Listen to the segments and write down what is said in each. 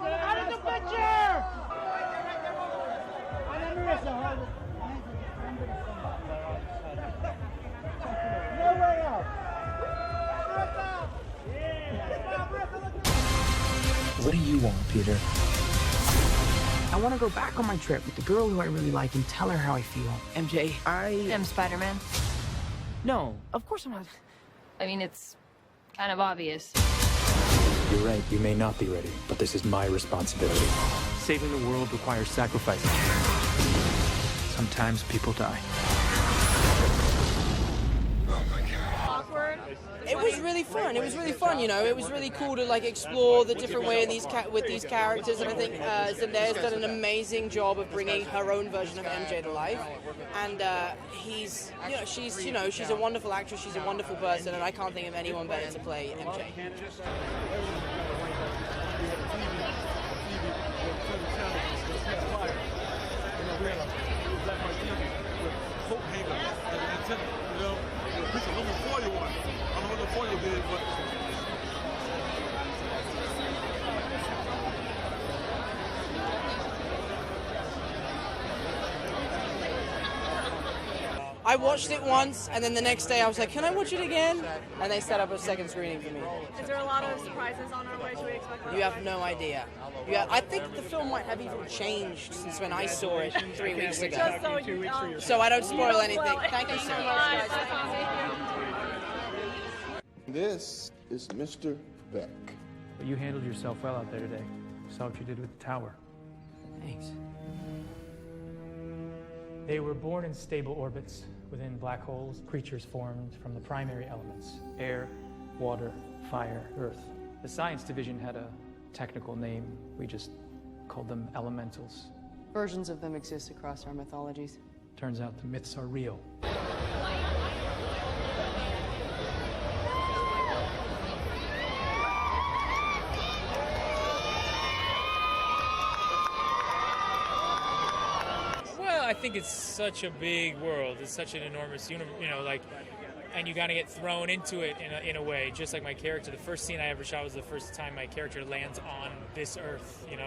Out of the picture! No way out. What do you want, Peter? I want to go back on my trip with the girl who I really like and tell her how I feel. MJ, I am Spider-Man. No, of course I'm not. I mean, it's kind of obvious. You're right, you may not be ready, but this is my responsibility. Saving the world requires sacrifice. Sometimes people die. It was really fun. It was really fun, you know. It was really cool to like explore the different way in with these characters, and I think Zendaya's done an amazing job of bringing her own version of MJ to life. And she's a wonderful actress. She's a wonderful person, and I can't think of anyone better to play MJ. I watched it once, and then the next day I was like, can I watch it again? And they set up a second screening for me. Is there a lot of surprises on our way? Should we expect that? You have no idea. I think the film might have even changed since when I saw it 3 weeks ago. Just so I don't spoil anything. Thank you so much, guys. This is Mr. Beck. But you handled yourself well out there today. Saw what you did with the tower. Thanks. They were born in stable orbits. Within black holes, creatures formed from the primary elements: air, water, fire, earth. The science division had a technical name. We just called them elementals. Versions of them exist across our mythologies. Turns out the myths are real. I think it's such a big world. It's such an enormous universe, and you got to get thrown into it in a way, just like my character. The first scene I ever shot was the first time my character lands on this earth, and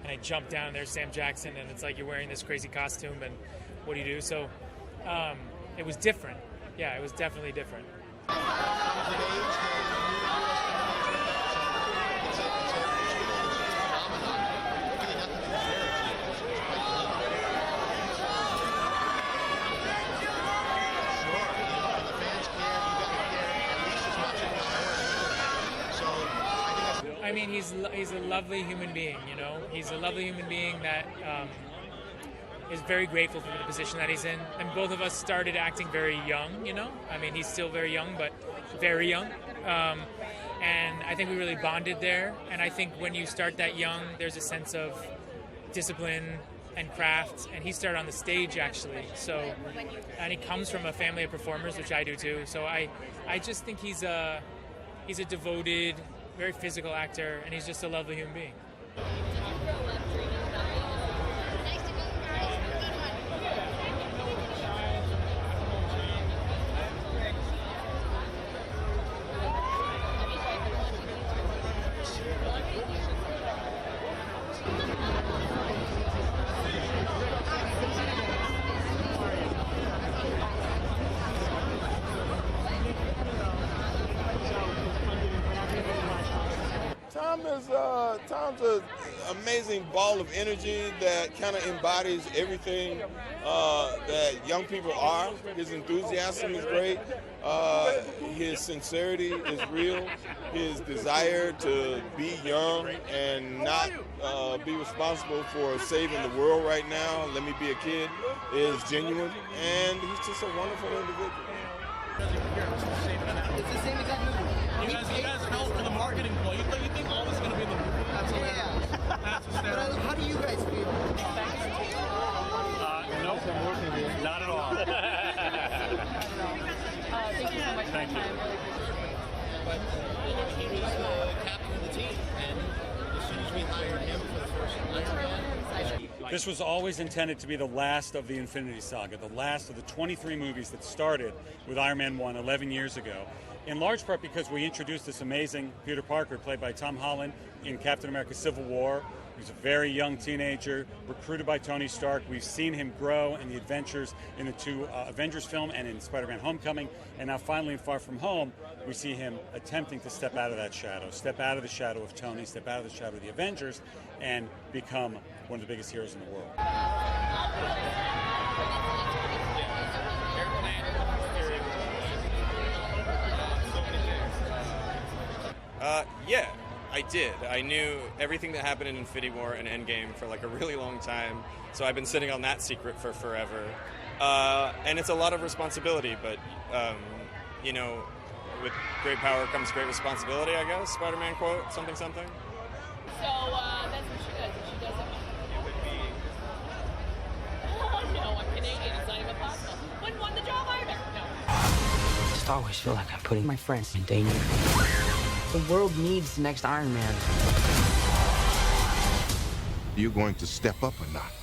I jump down and there's Sam Jackson, and it's like you're wearing this crazy costume, and what do you do? So it was different. Yeah, it was definitely different. I mean, he's a lovely human being, He's a lovely human being that is very grateful for the position that he's in. And both of us started acting very young, I mean, he's still very young, but very young. And I think we really bonded there. And I think when you start that young, there's a sense of discipline and craft. And he started on the stage, actually. And he comes from a family of performers, which I do too. So I just think he's a devoted, very physical actor, and he's just a lovely human being. Tom's an amazing ball of energy that kind of embodies everything that young people are. His enthusiasm is great. His sincerity is real. His desire to be young and not be responsible for saving the world right now, let me be a kid, is genuine. And he's just a wonderful individual. It's the same exact movie. You guys fell for the marketing ploy. You think all this is going to be in the movie? Absolutely. Yeah. That's hysterical. How do you guys feel? Nope. Not at all. Thank you so much for your time. But he was captain of the team, and as soon as we hired him for the first Iron Man, This was always intended to be the last of the Infinity Saga, the last of the 23 movies that started with Iron Man 1 11 years ago. In large part because we introduced this amazing Peter Parker, played by Tom Holland, in Captain America Civil War. He was a very young teenager, recruited by Tony Stark. We've seen him grow in the adventures in the two Avengers film and in Spider-Man Homecoming. And now finally in Far From Home, we see him attempting to step out of that shadow, step out of the shadow of Tony, step out of the shadow of the Avengers, and become one of the biggest heroes in the world. Yeah, I did. I knew everything that happened in Infinity War and Endgame for like a really long time, so I've been sitting on that secret for forever. And it's a lot of responsibility, but, you know, with great power comes great responsibility, I guess. Spider-Man quote, something, something. So that's what she does. She does it. It would be. Oh no, I'm Canadian. It's not even possible. Wouldn't want the job either. No. I just always feel like I'm putting my friends in danger. The world needs the next Iron Man. You're going to step up or not?